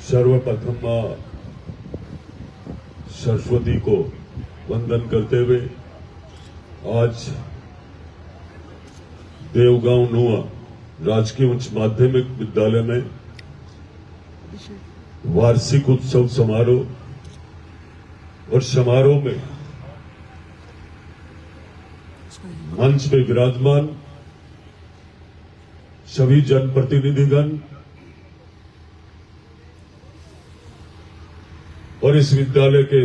सर्वप्रथम मां सरस्वती को वंदन करते हुए आज देवगांव नुआ राजकीय उच्च माध्यमिक विद्यालय में वार्षिक उत्सव समारोह और समारोह में मंच पे विराजमान सभी जनप्रतिनिधिगण और इस विद्यालय के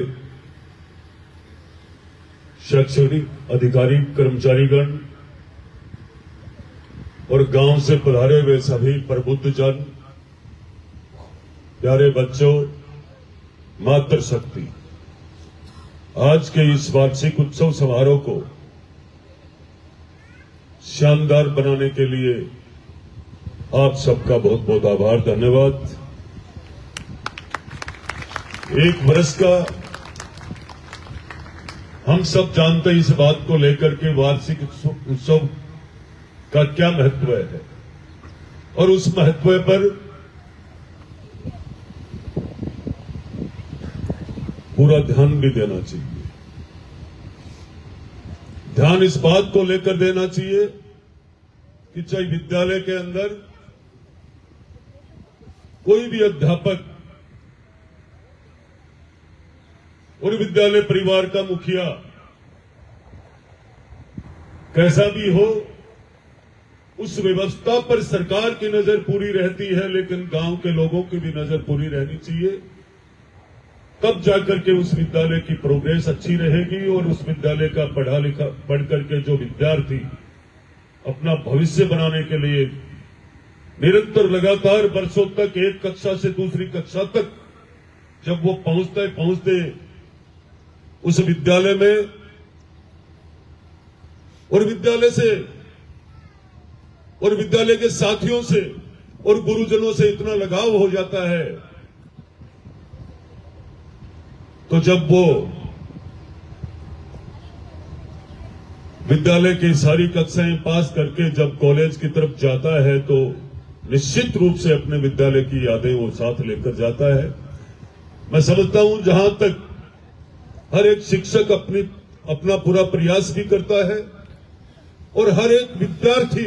शैक्षणिक अधिकारी कर्मचारीगण और गांव से पधारे हुए सभी प्रबुद्धजन, प्यारे बच्चों, मातृशक्ति, आज के इस वार्षिक उत्सव समारोह को शानदार बनाने के लिए आप सबका बहुत बहुत आभार, धन्यवाद। एक वर्ष का हम सब जानते हैं इस बात को लेकर के वार्षिक उत्सव का क्या महत्व है और उस महत्व पर पूरा ध्यान भी देना चाहिए। ध्यान इस बात को लेकर देना चाहिए कि चाहे विद्यालय के अंदर कोई भी अध्यापक और विद्यालय परिवार का मुखिया कैसा भी हो, उस व्यवस्था पर सरकार की नजर पूरी रहती है, लेकिन गांव के लोगों की भी नजर पूरी रहनी चाहिए। तब जाकर के उस विद्यालय की प्रोग्रेस अच्छी रहेगी और उस विद्यालय का पढ़ करके जो विद्यार्थी अपना भविष्य बनाने के लिए निरंतर लगातार वर्षों तक एक कक्षा से दूसरी कक्षा तक जब वो पहुंचते उस विद्यालय में और विद्यालय के साथियों से और गुरुजनों से इतना लगाव हो जाता है, तो जब वो विद्यालय की सारी कक्षाएं पास करके जब कॉलेज की तरफ जाता है तो निश्चित रूप से अपने विद्यालय की यादें वो साथ लेकर जाता है। मैं समझता हूं जहां तक हर एक शिक्षक अपना पूरा प्रयास भी करता है और हर एक विद्यार्थी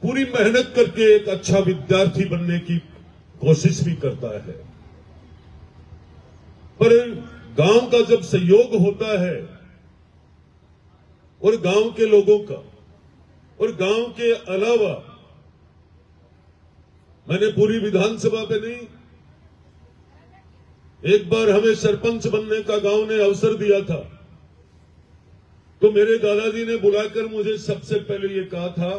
पूरी मेहनत करके एक अच्छा विद्यार्थी बनने की कोशिश भी करता है, पर गांव का जब सहयोग होता है और गांव के लोगों का और गांव के अलावा, मैंने पूरी विधानसभा पे नहीं, एक बार हमें सरपंच बनने का गांव ने अवसर दिया था, तो मेरे दादाजी ने बुलाकर मुझे सबसे पहले ये कहा था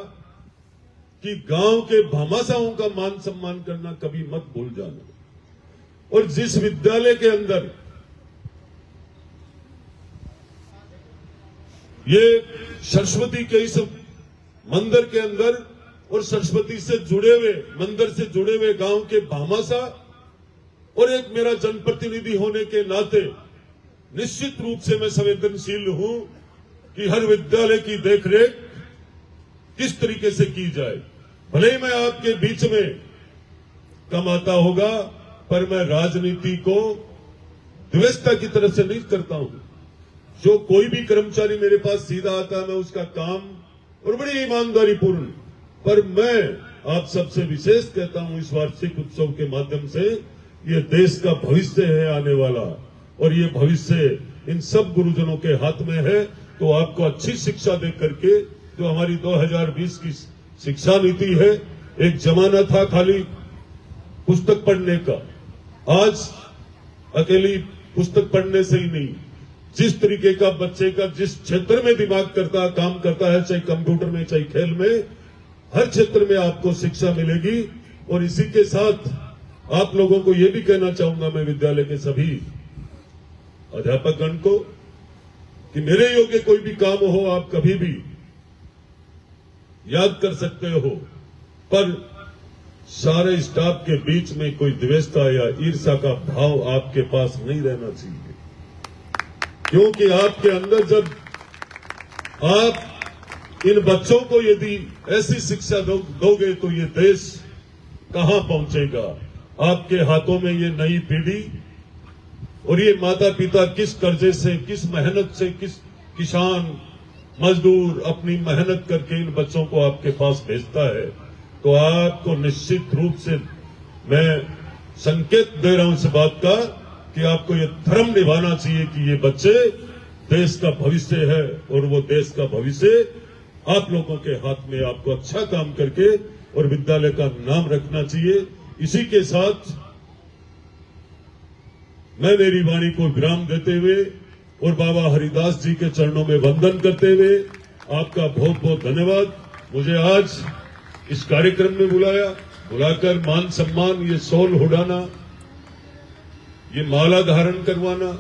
कि गांव के भामाशाहों का मान सम्मान करना कभी मत भूल जाना। और जिस विद्यालय के अंदर ये सरस्वती के इस मंदिर के अंदर और सरस्वती से जुड़े हुए मंदिर से जुड़े हुए गांव के भामाशाह और एक मेरा जनप्रतिनिधि होने के नाते निश्चित रूप से मैं संवेदनशील हूं कि हर विद्यालय की देखरेख किस तरीके से की जाए। भले ही मैं आपके बीच में कम आता होगा, पर मैं राजनीति को द्वेषता की तरफ से नहीं करता हूं। जो कोई भी कर्मचारी मेरे पास सीधा आता है, मैं उसका काम और बड़ी ईमानदारी पूर्ण, पर मैं आप सबसे विशेष कहता हूं इस वार्षिक उत्सव के माध्यम से, ये देश का भविष्य है आने वाला, और ये भविष्य इन सब गुरुजनों के हाथ में है। तो आपको अच्छी शिक्षा दे करके, जो हमारी 2020 की शिक्षा नीति है, एक जमाना था खाली पुस्तक पढ़ने का, आज अकेली पुस्तक पढ़ने से ही नहीं, जिस तरीके का बच्चे का जिस क्षेत्र में दिमाग काम करता है, चाहे कंप्यूटर में चाहे खेल में, हर क्षेत्र में आपको शिक्षा मिलेगी। और इसी के साथ आप लोगों को यह भी कहना चाहूंगा मैं विद्यालय के सभी अध्यापकगण को कि मेरे योग्य कोई भी काम हो, आप कभी भी याद कर सकते हो, पर सारे स्टाफ के बीच में कोई द्वेषता या ईर्ष्या का भाव आपके पास नहीं रहना चाहिए, क्योंकि आपके अंदर जब आप इन बच्चों को यदि ऐसी शिक्षा दोगे तो ये देश कहां पहुंचेगा। आपके हाथों में ये नई पीढ़ी और ये माता पिता किस कर्जे से, किस मेहनत से, किस किसान मजदूर अपनी मेहनत करके इन बच्चों को आपके पास भेजता है, तो आपको निश्चित रूप से मैं संकेत दे रहा हूं इस बात का कि आपको ये धर्म निभाना चाहिए कि ये बच्चे देश का भविष्य है और वो देश का भविष्य आप लोगों के हाथ में। आपको अच्छा काम करके और विद्यालय का नाम रखना चाहिए। इसी के साथ मैं मेरी वाणी को विराम देते हुए और बाबा हरिदास जी के चरणों में वंदन करते हुए आपका बहुत बहुत धन्यवाद। मुझे आज इस कार्यक्रम में बुलाकर मान सम्मान, ये शॉल उड़ाना, ये माला धारण करवाना,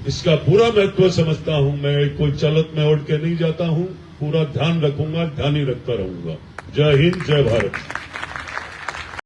इसका पूरा महत्व समझता हूं। मैं कोई चलत में ओढ़ के नहीं जाता हूं, पूरा ध्यान रखूंगा, ध्यान ही रखता रहूंगा। जय हिंद, जय भारत।